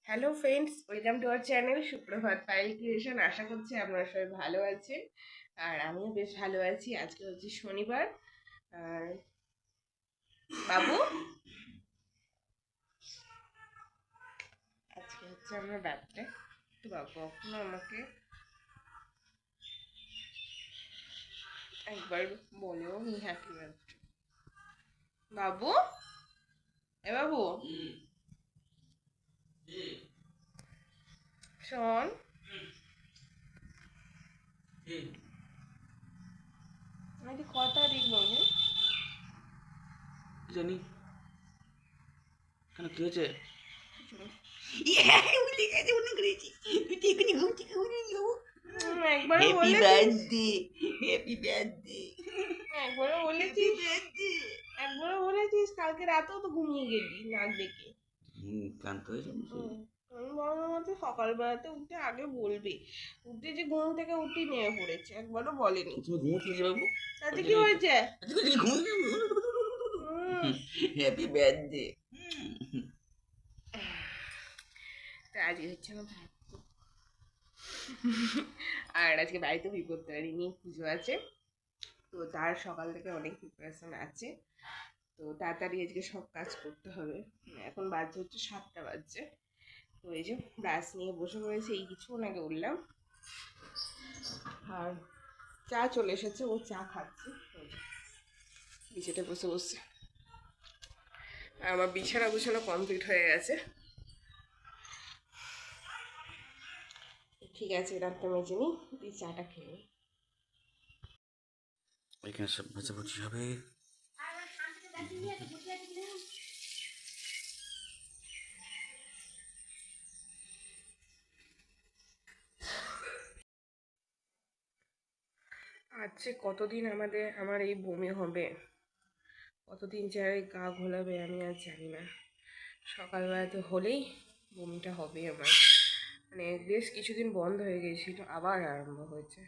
Hello friends, welcome to our channel সুপ্রভাত Payel creation. আশা করছি আপনারা সবাই ভালো আছেন আর আমিও বেশ ভালো আছি। আজকে হচ্ছে শনিবার। আর বাবু, আজকে হচ্ছে আমার বার্থডে। তো বাবু কখনো আমাকে একবার বলেও নি হ্যাপি বার্থডে। বাবু, এ বাবু শোন, আমাকে ক তারিখ বলে? জানি কেন কি হয়েছে? একবারও হ্যাপি বলেছিস? বার্থডে, হ্যাপি বার্থডে, একবারও বলেছিস? একবারও বলেছিস? কালকে রাতেও তো ঘুমিয়ে গেলি নাক ডেকে। ক্লান্ত হয়েছে আমি ভাবলাম হচ্ছে সকালবেলাতে উঠে আগে বলবে। উঠে যে ঘুম থেকে উঠি নেমে পড়েছে, একবারও বলেনি। তুমি ঘুমোতে বাবু? তাতে কি হয়েছে? Happy birthday. তা আজকে হচ্ছে আমার ভাই। আর আজকে বাড়িতে বিপত্তারিণী পুজো আছে, তো তার সকাল থেকে অনেক প্রিপারেশন আছে। তো তাড়াতাড়ি আজকে সব কাজ করতে হবে। এখন বাজছে হচ্ছে 7টা বাজছে। তো এই যে ব্রাশ নিয়ে বসে পড়েছে, এই কিছুক্ষণ আগে উঠলাম। আর চা চলে এসেছে, ও চা খাচ্ছে বিছাতে বসে বসে। আর আমার বিছানা গুছানো কমপ্লিট হয়ে গেছে। ঠিক আছে, রাতটা মেজে নিই, দিয়ে চাটা খেয়ে নিই। এখানে সব ভাজাভুজি হবে। আজকে কতদিন আমার এই বমি হবে, কতদিন যে আর এই গা ঘোলাবে আমি আর জানি না। সকালবেলাতে হলেই বমিটা হবে আমার। মানে বেশ কিছুদিন বন্ধ হয়ে গিয়েছিল, আবার আরম্ভ হয়েছে।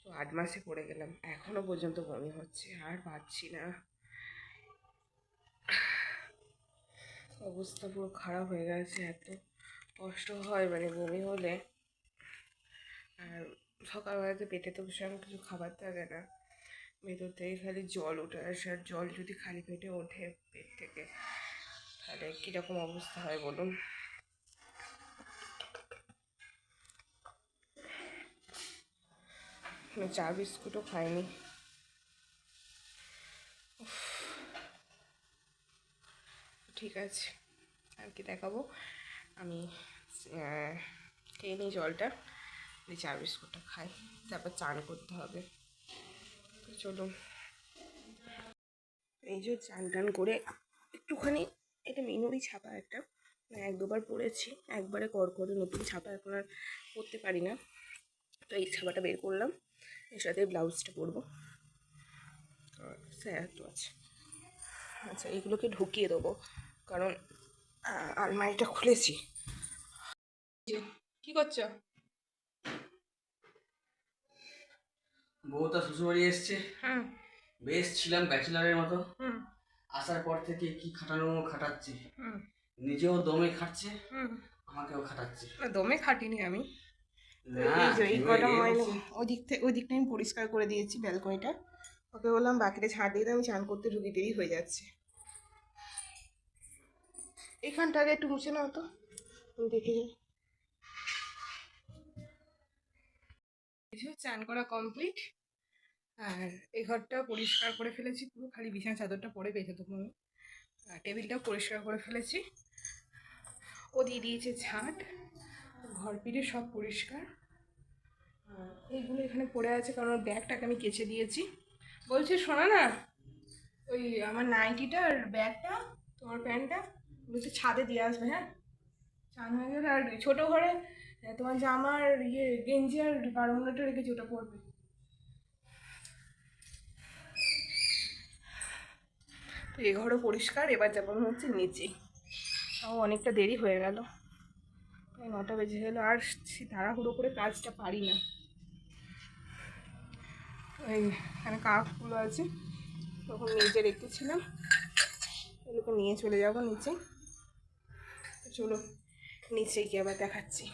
তো 8 মাসে পড়ে গেলাম, এখনো পর্যন্ত বমি হচ্ছে, আর পাচ্ছি না। অবস্থা পুরো খারাপ হয়ে গেছে, এত কষ্ট হয় মানে বমি হলে। আর সকালবেলাতে পেটে তো সেরকম কিছু খাবার থাকে না, ভেতর থেকে খালি জল উঠে আসে। আর জল যদি খালি পেটে ওঠে পেট থেকে, তাহলে কীরকম অবস্থা হয় বলুন। চা বিস্কুটও খাইনি। ঠিক আছে, আর কি দেখাবো। আমি খেয়ে নিই জলটা, দিয়ে চা বিস্কুটটা খাই, তারপর চান করতে হবে। তো চলুন, এই যে চান টান করে একটুখানি, এটা মিনুরই ছাপা একটা, এক দুবার পরেছি, একবারে করে নতুন ছাপা এখন আর পরতে পারি না। তো এই ছাপাটা বের করলাম, এর সাথে ব্লাউজটা পরবো। স্যার তো আছে। আচ্ছা, এগুলোকে ঢুকিয়ে দেবো, কারণ আলমারিটা খুলেছি। কি করছো? বউ তার শ্বশুরবাড়ি এসছে। হুম বেশ ছিলাম ব্যাচেলারের মতো। হুম আসার পর থেকে কি খাটানো খাটাচ্ছে, হুম নিজেও দমে খাটছে, হুম আমাকেও খাটাচ্ছে। না, দমে খাটিনি আমি। না, এই যে এই ঘেমে কটা ময়লা, গেছে। ওই দিকটা আমি পরিষ্কার করে দিয়েছি, ব্যালকনিটা। ওকে বললাম বাকিটা ছাড় দিয়ে দাও, আমি চান করতে ঢুকি, দেরি হয়ে যাচ্ছে। এখানটা আগে একটু মুছে নাও তো, আমি দেখে যাই। চান করা কমপ্লিট। আর এই ঘরটা পরিষ্কার করে ফেলেছি পুরো, খালি বিছানা চাদরটা পরে বেঁধে দেবো আমি। আর টেবিলটাও পরিষ্কার করে ফেলেছি। ও দিয়ে দিয়েছে ঝাঁট, ঘর পিঠে সব পরিষ্কার। আর এইগুলো এখানে পড়ে আছে, কারণ ওর ব্যাগটাকে আমি কেচে দিয়েছি। বলছি শোনা না, ওই আমার নাইটিটা আর ব্যাগটা, তোমার প্যান্টটা বলছি ছাদে দিয়ে আসবে, হ্যাঁ? চান হয়ে গেলে। আর ছোটো ঘরে তোমার জামা আর গেঞ্জি আর বারমুন্ডাটা রেখেছি, ওটা পরবে। তো এ ঘরও পরিষ্কার, এবার যাবো হচ্ছে নিচে। তাও অনেকটা দেরি হয়ে গেল, প্রায় 9টা বেজে গেলো, আর তাড়াহুড়ো করে কাজটা পারি না। এই এখানে কাকগুলো আছে, তখন নিচে রেখেছিলাম, এগুলোকে নিয়ে চলে যাবো নিচে। চলো নিচে গিয়ে আবার দেখাচ্ছি।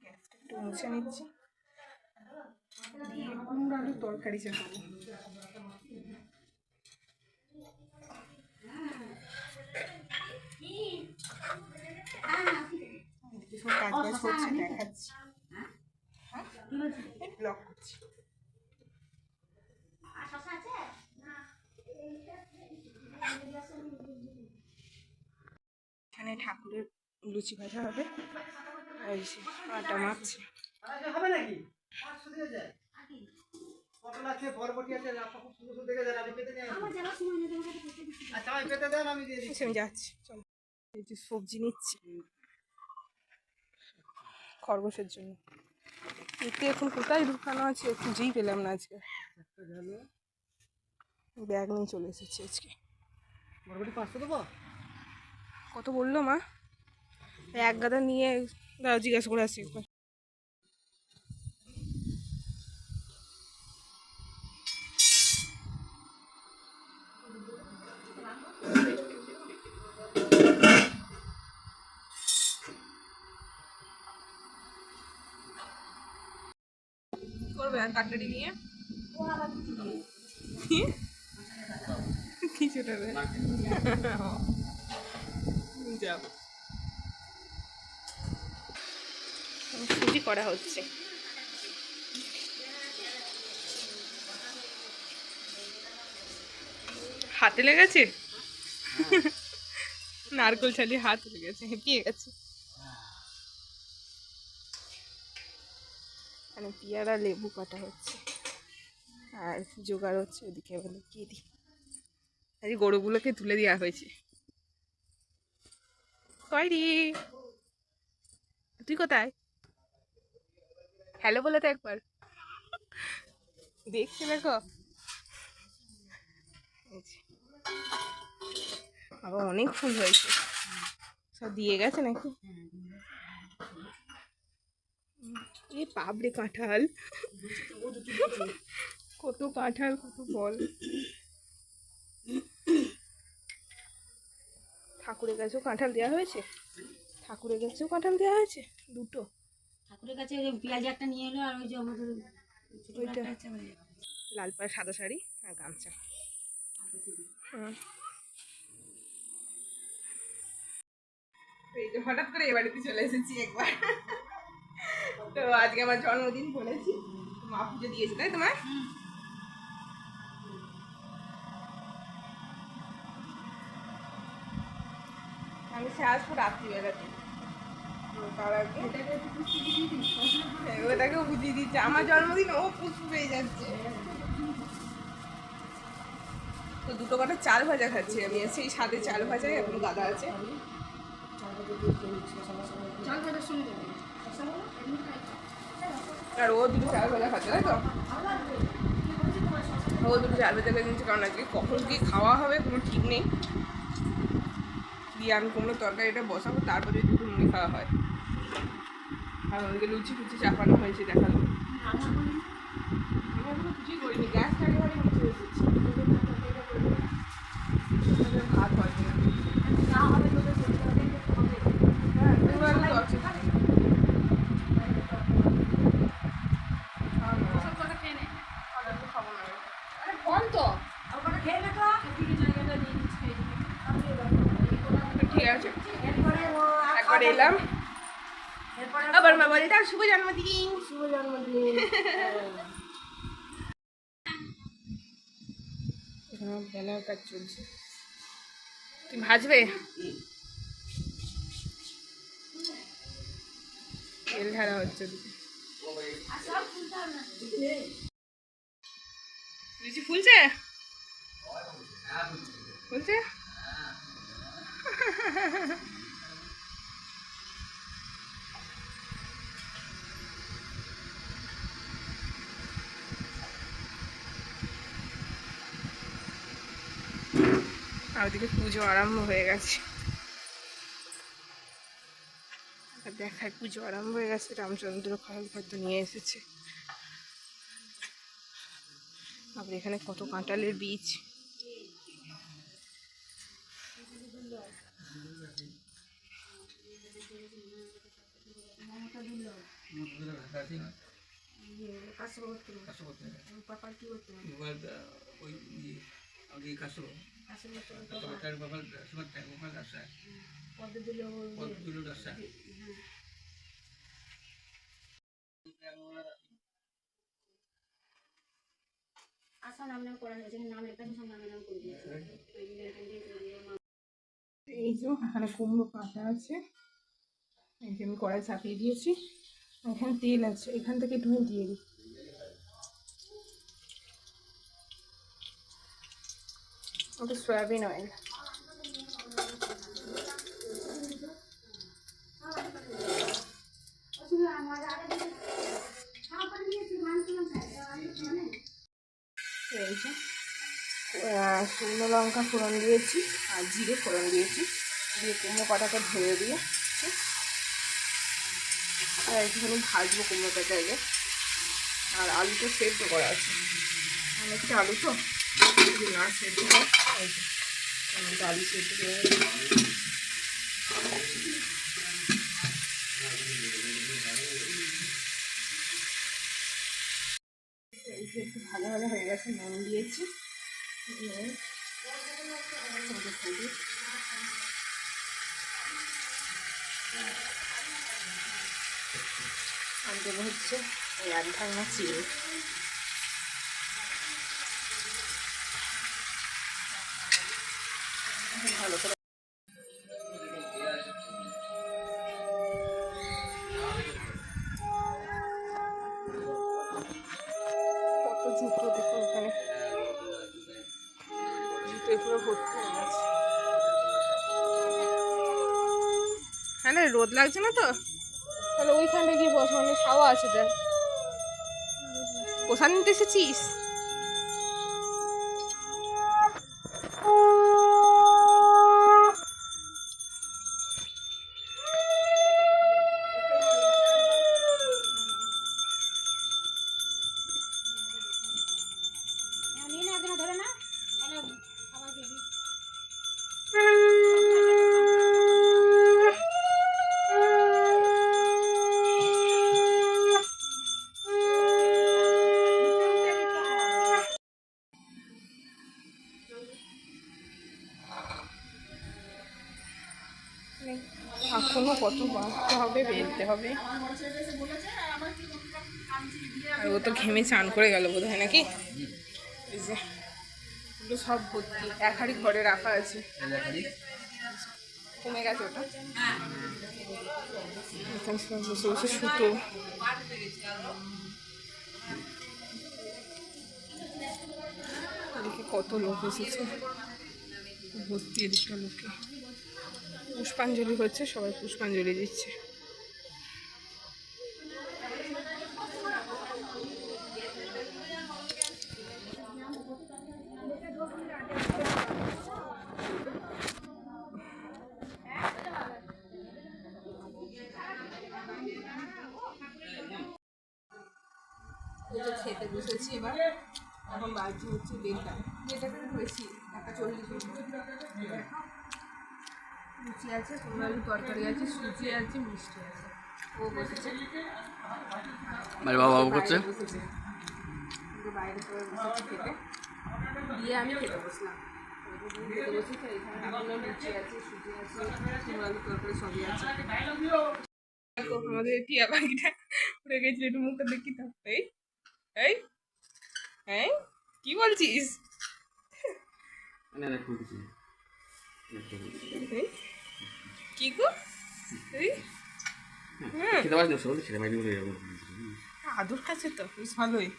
গ্যাসটা একটু মুছে নিচ্ছি, দিয়ে কুমড়ো আলুর তরকারি চাপাবো। সব কাজ বাজ হচ্ছে, দেখাচ্ছি। হ্যাঁ, ব্লগ করছি। এখানে ঠাকুরের লুচি ভাজা হবে, আর এই যে আটা মাখছে। হবে নাকি? 500 দিয়ে যায়। পটল আছে, বরবটি আছে, আপনি খুব সুন্দর সুন্দর দেখে দেন, আমি পেতে দেন। আচ্ছা, আমি পেতে দেন, আমি দিয়ে দিচ্ছি। আমি যাচ্ছি, চলো। এই যে সবজি নিচ্ছি খরগোশের জন্য। এতে এখন কোথায় ঢুকানো আছে খুঁজেই পেলাম না আজকে। ব্যাগ নিয়ে চলে এসেছি আজকে। বরবটি 500 দেবো? কত বললো মা? এক গাদা নিয়ে দাও, জিজ্ঞাসা করে আসছি একবার। করবে আর কাটলেটি নিয়ে কিছুটা যাও, সুজি করা হচ্ছে। হাতে লেগেছে, নারকল ছাড়িয়ে হাত লেগেছে, হেঁপিয়ে গেছে। মানে পেয়ারা লেবু কাটা হচ্ছে আর জোগাড় হচ্ছে ওদিকে। বলে কি দি, আজ গরুগুলোকে তুলে দেওয়া হয়েছে। কয়রি, তুই কোথায়? হ্যালো বলে তো একবার, দেখছি দেখো। আবার অনেক ফুল হয়েছে, সব দিয়ে গেছে নাকি? এই বাপরে কাঁঠাল, কত কাঁঠাল, কত ফল। ঠাকুরের কাছেও কাঁঠাল দেওয়া হয়েছে, ঠাকুরের কাছেও কাঁঠাল দেওয়া হয়েছে দুটো। ঠাকুরের কাছে ওই পেঁয়াজ একটা নিয়ে এলো, আর ওই যে আমাদের ওইটা লাল পাড় সাদা শাড়ি আর গামছা। এই যে হঠাৎ করে এ বাড়িতে চলে এসেছি একবার। তো আজকে আমার জন্মদিন বলেছি, মা পুজো দিয়েছে তাই তোমার? আমি সে আসবো রাত্রিবেলাতে, তার আগে ওটাকেও বুঝিয়ে দিচ্ছে আমার জন্মদিন, ও পুষ্প পেয়ে যাচ্ছে। তো দুটো কটা চাল ভাজা খাচ্ছি আমি, সেই সাথে চাল ভাজাই এখন দাদা আছে। আর ও দুটো চাল ভাজা খাচ্ছে তাই তো, ও দুটো চাল ভাজা খেয়ে নিচ্ছে, কারণ আজকে কখন কি খাওয়া হবে কোনো ঠিক নেই। দিয়ে আমি কুমড়োর তরকারিটা বসাবো, তারপরে দুটো মুড়ি খাওয়া হয়। আর ওদিকে লুচি ফুচি চাপানো হয়েছে, দেখালো। আমি এখনো কিছুই করিনি, গ্যাসটা একেবারে মুছে এসেছি। ভাত হয় কিনা, হ্যাঁ ঠিক আছে। একবার এলাম, আবার মা বলে তার শুভ জন্মদিন। শুভ জন্মদিন। এখানে বেলার কাজ চলছে, তুই ভাজবে? তেল ঢালা হচ্ছে ওদিকে। লুচি ফুলছে, ফুলছে। আর ওদিকে পুজো আরম্ভ হয়ে গেছে, দেখায় পুজো আরম্ভ হয়ে গেছে। রামচন্দ্র খাল হয়তো নিয়ে এসেছে। আবার এখানে কত কাঁঠালের বীজ। দুর্লভ মুখগুলো ঘাটাঘাটি না কাজ করতে হবে। কাজ করতে হবে পাপার কি করতে হবে? মোবাইল ওই আগে কাজ করো কাজ করতে হবে। তারপর তার মোবাইল সময় মোবাইল আসা পদ্ম দিলে কতগুলো আসা আসা নাম নাম করা হয়েছে, নাম লেখা সব নাম নাম করে দিয়েছে। এই যে এখানে কুমড়ো কাটা আছে, এই যে আমি কড়াই চাপিয়ে দিয়েছি, এখানে তেল আছে, এখান থেকে একটু দিয়ে দিই। ওটা সয়াবিন অয়েল। এই যে শুকনো লঙ্কা ফোড়ন দিয়েছি আর জিরে ফোড়ন দিয়েছি, দিয়ে কুমড়ো কাটাটা ধুয়ে দিয়ে আর একটুখানি ভাজবো কুমড়োটা চাইলে। আর আলুটা সেদ্ধ করা আছে, অনেকটা আলু তো যদি না সেদ্ধ হয়, এই যে অনেকটা আলু সেদ্ধ করে এই যে একটু ভালো ভালো হয়ে গেছে, নুন দিয়েছি, আর দেবো হচ্ছে এই 1 ঢাকনা চিনি। ভালো করে কত জুতো দেখো এখানে, জুতো পুরো ভর্তি হয়ে গেছে। হ্যাঁ রে, রোদ লাগছে না তো, তাহলে ওইখানটা গিয়ে বস, মানে ছাওয়া আছে তার। প্রসাদ নিতে এসেছিস? নিয়ে না একদিন ধরে না তাহলে খাবার দিয়ে দিই। এখনো কত বাঁচতে হবে, বেলতে হবে। আর ও তো ঘেমে চান করে গেল বোধ হয় নাকি। এই যে এগুলো সব ভর্তি, এক হাঁড়ি ঘরে রাখা আছে, কমে গেছে ওটা। এখানে সব বসে বসে সুতো, এদিকে কত লোক এসেছে, ভর্তি এদিকটা লোকে। পুষ্পাঞ্জলি হচ্ছে, সবাই পুষ্পাঞ্জলি দিচ্ছে। এটা খেতে বসেছি এবার, এখন বাড়ছি হচ্ছে বেলটা, বেলটাকে বেশি 1:40 লুচি আছে, কুমড়ো আলুর তরকারি আছে, সুজি আছে, মিষ্টি আছে। ও বসেছে বাবা করছে বাইরে বসেছে, বাইরে সবাই বসেছে খেতে, দিয়ে আমি খেতে বসলাম। খেতে বসেছে, এখানে বিভিন্ন লুচি আছে, সুজি আছে, কুমড়ো আলুর তরকারি সবই আছে। দেখো আমাদের টিয়া পাখিটা উড়ে গেছিল, একটু মুখটা দেখি থাকতে। এই এই কি বলছিস? এই, কি গো? এই আদর খাচ্ছে তো বেশ ভালোই,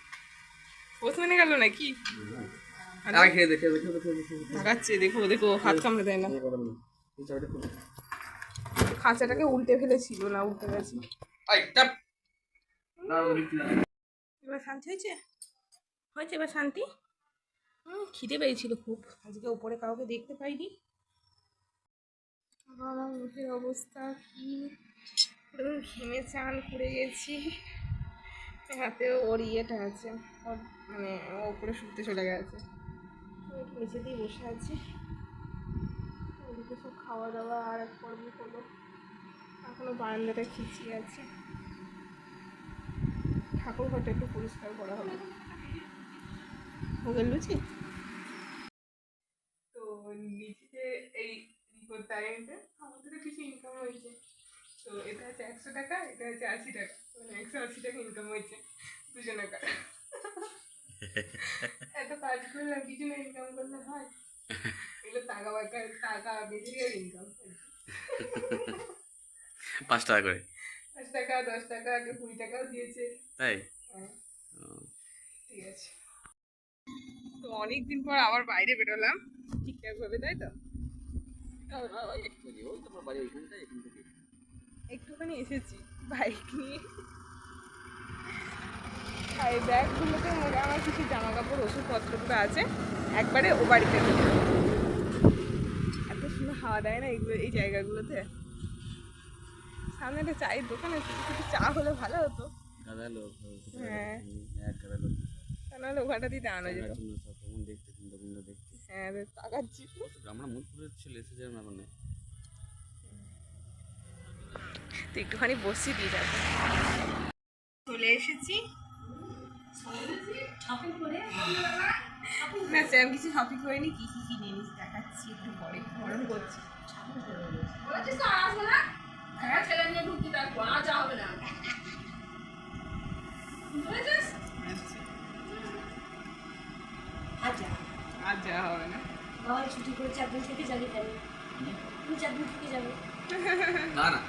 প্রথমে গেল নাকি তাকাচ্ছে, দেখো দেখো হাত কামড়ে দেয় না। খাঁচাটাকে উল্টে ফেলেছিল, না উল্টে গেছে। এবার শান্তি হয়েছে, হয়েছে এবার শান্তি। খিদে পেয়েছিল খুব, আজকে উপরে কাউকে দেখতে পাইনি। আমার মুখের অবস্থা কি, পুরো ঘেমে চান করে গেছি। হাতেও ওর ইয়েটা আছে, ওর মানে ও উপরে শুতে চলে গেছে, নিচেতেই বসে আছি। ওদিকে সব খাওয়া দাওয়া আর এক পর্ব হলো, এখনো বারান্দাটা খিচিয়ে আছে। ঠাকুর ঘরটা একটু পরিষ্কার করা হবে। ভোগের লুচি তো নিচে এই টাইমটা আমাদের কিছু ইনকাম হয়েছে। তো এটা হচ্ছে 100 টাকা, এটা হচ্ছে 80 টাকা, মানে 180 টাকা ইনকাম হয়েছে দুজনাকার। এত কাজ করলাম, কিছু না ইনকাম করলে হয়? এগুলো টাকা বাকা টাকা বেরিয়ে ইনকাম। 5 টাকা করে 5 টাকা 10 টাকা, আগে 20 টাকাও দিয়েছে। তাই? হ্যাঁ, ঠিক আছে। তো অনেকদিন পর আবার বাইরে বেরোলাম ঠিকঠাক ভাবে, তাই তো? একটুখানি এসেছি বাইক নিয়ে, আর এই ব্যাগগুলোতে মনে আমার কিছু জামা কাপড় ওষুধপত্রগুলো আছে, একবারে ও বাড়িতে নিয়ে যাবো। এত সুন্দর হাওয়া দেয় না এইগুলো, এই জায়গাগুলোতে। সামনে একটা চায়ের দোকান আছে, কিছু চা হলে ভালো হতো। হ্যাঁ, তা নাহলে ওখানটা দিয়ে আনা যেত। হ্যাঁ, তাকাচ্ছি আমরা মুদপুরের ছেলে এসে যাবে না মানে তো একটুখানি বসছি দিয়ে যাবো। চলে এসেছি না স্যার, কিছু শপিং করিনি, কি কি কিনে নিস দেখাচ্ছি একটু পরে, গরম করছি। হ্যাঁ, ছেলে নিয়ে ঢুকতে থাকবো, আর যা হবে না। আচ্ছা আর যা হবে না। বাবা ছুটি করে 4 দিন থেকে যাবে কেন? তুমি 4 দিন থেকে যাবে? না না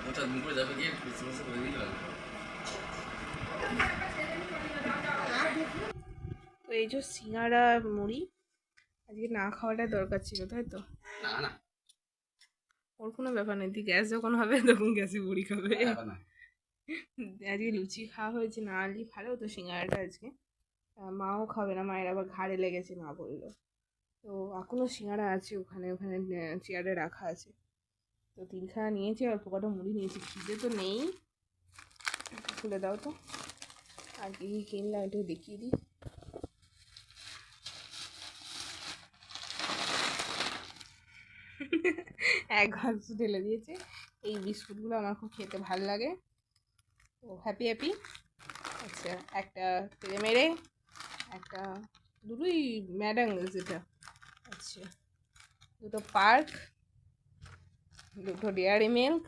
ওটা দিন করে যাবে গিয়ে ক্রিসমাস করে দিই লাগবে। তো এই যে সিঙ্গারা মুড়ি আজকে না খাওয়াটা দরকার ছিল, তাই তো? না না ওর কোনো ব্যাপার নেই, তুই গ্যাস যখন হবে তখন গ্যাসে মুড়ি খাবে। ব্যাপার না। আজকে লুচি খাওয়া হয়েছে, না আনলি ভালো হতো সিঙ্গারাটা আজকে। মাও খাবে না, মায়ের আবার ঘাড়ে লেগেছে মা বললো। তো এখনও সিঙ্গারা আছে ওখানে, ওখানে চেয়ারে রাখা আছে। তো 3খানা নিয়েছি, অল্প কটা মুড়ি নিয়েছি, খিদে তো নেই। খুলে দাও তো, আর কি কি কিনলাম একটু দেখিয়ে দিই। এক ঘাস ঢেলে দিয়েছে। এই বিস্কুটগুলো আমার খুব খেতে ভালো লাগে। তো হ্যাপি হ্যাপি। আচ্ছা, একটা তেলে মেরে, একটা দুটোই ম্যাডাং যেটা, আচ্ছা দুটো পার্ক, দুটো ডেয়ারি মিল্ক,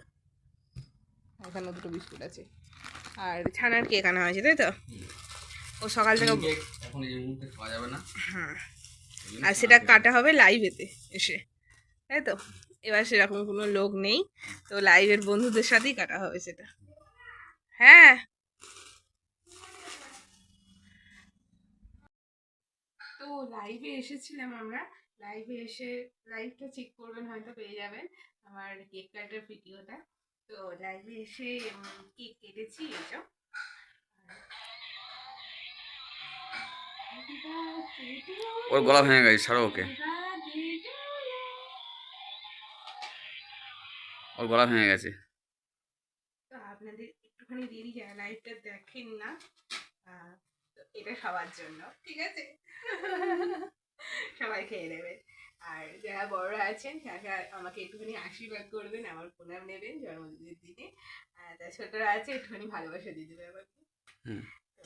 এখানে দুটো বিস্কুট আছে, আর ছানার কেক আনা হয়েছে, তাই তো? ও সকাল থেকে এখন এই মুহূর্তে খাওয়া যাবে না। হ্যাঁ, আর সেটা কাটা হবে লাইভেতে এসে, তাই তো? এবার সেরকম কোনো লোক নেই, তো লাইভের বন্ধুদের সাথেই কাটা হবে সেটা। হ্যাঁ, তো লাইভে এসেছিলাম আমরা। লাইভে এসে লাইভটা চেক করবেন, হয়তো পেয়ে যাবেন আমার কেক কাটার ভিডিওটা। তো লাইভে এসে কেক কেটেছি এইসব। ওর গলা ভেঙে গেছে, ছাড়ো ওকে। ওর গলা ভেঙে গেছে। তো আপনাদের একটুখানি দেরি যায়, লাইভটা দেখেন না, তো এটা সবার জন্য, ঠিক আছে? সবাই খেয়ে নেবেন, আর যারা বড়রা আছেন তারা আমাকে একটুখানি আশীর্বাদ করবেন, আমার প্রণাম নেবেন জন্মদিনের দিনে। আর যারা ছোটরা আছে একটুখানি ভালোবাসা দিয়ে দেবে আমাকে। তো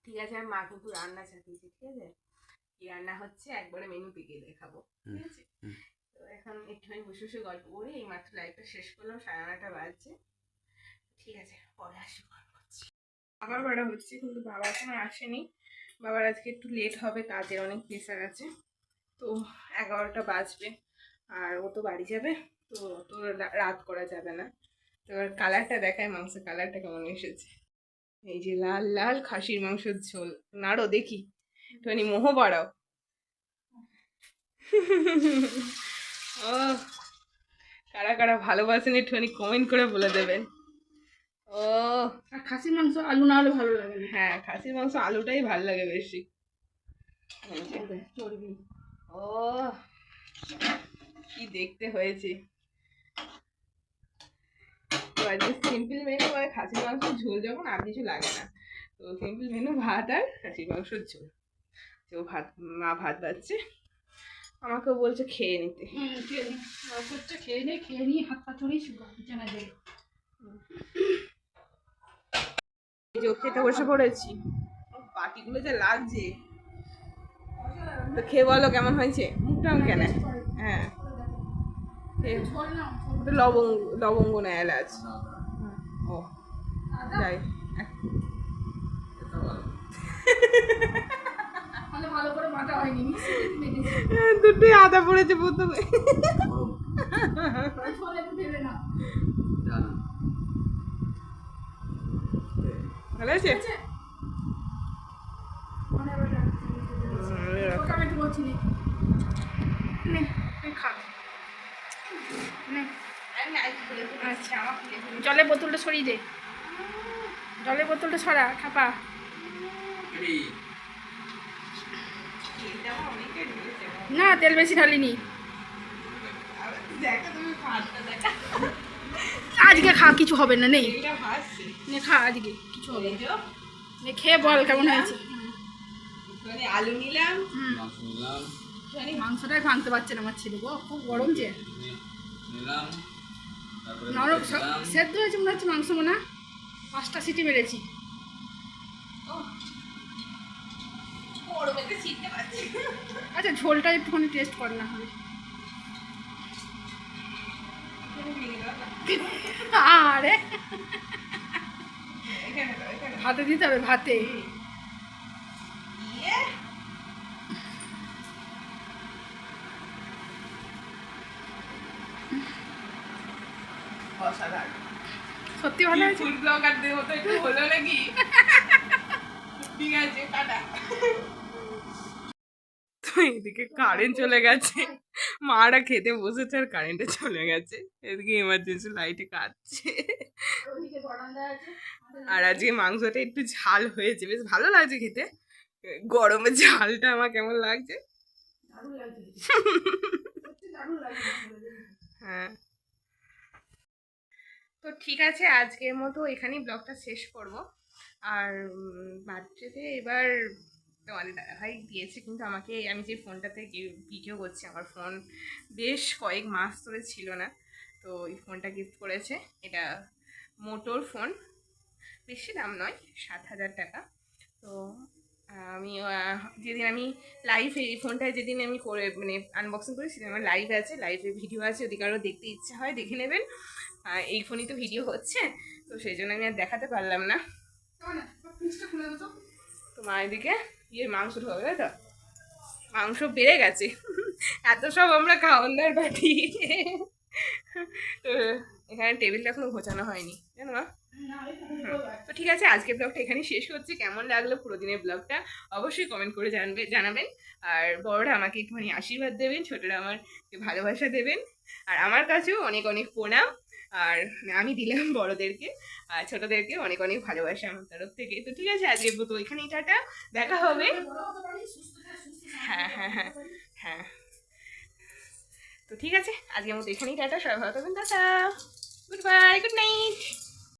ঠিক আছে, আমি মা কিন্তু রান্না চাপিয়েছি, ঠিক আছে? কি রান্না হচ্ছে একবারে মেনু থেকে দেখাবো, ঠিক আছে? তো এখন একটুখানি বসে বসে গল্প করি, এই মাত্র লাইভটা শেষ করলাম, 9:30 বাজছে। ঠিক আছে, পরে আসি, কল করছি। আবার বাড়া হচ্ছে, কিন্তু বাবা এখনো আসেনি। বাবার আজকে একটু লেট হবে, কাজের অনেক প্রেশার আছে। তো 11টা বাজবে, আর ও তো বাড়ি যাবে, তো তো রাত করা যাবে না। তো এবার কালারটা দেখায়, মাংসের কালারটা কেমন এসেছে। এই যে লাল লাল খাসির মাংসের ঝোল, নাড়ো দেখি, একটুখানি মোহ বাড়াও। ও, কারা কারা ভালোবাসেন একটুখানি কমেন্ট করে বলে দেবেন। ও, আর খাসির মাংস আলু না হলে ভালো লাগে না। হ্যাঁ, খাসির মাংস আলুটাই ভালো লাগে বেশি। চর্বি। ও, কি দেখতে হয়েছে। তো আজকে সিম্পল মেনু, মানে খাসির মাংসের ঝোল যখন আর কিছু লাগে না, তো সিম্পল মেনু ভাত আর খাসির মাংসের ঝোল। তো ভাত, মা ভাত বাড়ছে, আমাকেও বলছে খেয়ে নিতে। খেয়ে নিয়ে হাত পা চড়িয়ে জানা যায়। এই যে খেতে বসে পড়েছি, বাটিগুলো যা লাগছে, তো খেয়ে বলো কেমন হয়েছে, মুখটা কেন? হ্যাঁ লবঙ্গ, লবঙ্গ না এলাচ। ও যাই, দুটোই আদা পড়েছে প্রথমে। ভালো আছে? আচ্ছা জলের বোতলটা সরিয়ে দে, জলের বোতলটা সরা খাপা। না তেল বেশি ঢালিনি, আজকে খা, কিছু হবে না, নেই নে খা, আজকে কিছু হবে না, নে খেয়ে বল কেমন হয়েছে। আলু নিলাম, মাংস নিলাম, মাংসটাই ভাঙতে পারছে না আমার ছেলে গো, খুব গরম যে। নিলাম, তারপরে নরম দিলাম। সেদ্ধ হয়েছে মনে হচ্ছে মাংস, মনে হয় 5টা সিটি মেরেছি। আচ্ছা ঝোলটা একটুখানি টেস্ট কর না হবে। আরে ভাতে দিতে হবে, ভাতে। অসাধারণ। সত্যি ভালো হয়েছে। ফুড ব্লগারদের মতো একটু হলো নাকি? ঠিক আছে, টাটা। তো এদিকে কারেন্ট চলে গেছে, মারা খেতে বসেছে আর কারেন্টে চলে গেছে, এদিকে এমার্জেন্সি লাইটে কাটছে। আর আজকে মাংসটা একটু ঝাল হয়েছে, বেশ ভালো লাগছে খেতে। গরমে ঝালটা আমার কেমন লাগছে। হ্যাঁ, তো ঠিক আছে, আজকের মতো এখানেই ব্লগটা শেষ করব। আর বাচ্চাতে এবার তোমাদের দাদাভাই দিয়েছে, কিন্তু আমাকে, আমি যে ফোনটাতে ভিডিও করছি, আমার ফোন বেশ কয়েক মাস ধরে ছিল না, তো এই ফোনটা গিফট করেছে। এটা মোটোর ফোন, বেশি দাম নয়, 7,000 টাকা। তো আমি যেদিন আমি লাইভে এই ফোনটায় যেদিন আমি করে মানে আনবক্সিং করি, সেদিন আমার লাইভ আছে, লাইভে ভিডিও আছে, যদি কারো দেখতে ইচ্ছে হয় দেখে নেবেন। এই ফোনই তো ভিডিও হচ্ছে, তো সেই জন্য আমি আর দেখাতে পারলাম না। তো মা এদিকে মাংস ঢোকাবে, তাই তো মাংস বেড়ে গেছে, এত সব আমরা খাওয়ানোর পাটি। তো এখানে টেবিলটা এখনো গোছানো হয়নি, জানো মা। তো ঠিক আছে, আজকের ব্লগটা এখানেই শেষ করছি। কেমন লাগলো পুরো দিনের ব্লগটা অবশ্যই কমেন্ট করে জানাবেন। আর বড়রা আমাকে একটুখানি আশীর্বাদ দেবেন, ছোটরা আমার ভালোবাসা দেবেন। আর আমার কাছেও অনেক অনেক প্রণাম। আর আমি দিলাম বড়দেরকে, আর ছোটদেরকে অনেক অনেক ভালোবাসা আমার তরফ থেকে। তো ঠিক আছে, আজকের মতো এখানেই টাটা, দেখা হবে। হ্যাঁ হ্যাঁ হ্যাঁ হ্যাঁ, তো ঠিক আছে, আজকের মতো এখানেই টাটা, সবাই ভালো থাকবেন, tata, good bye, good night.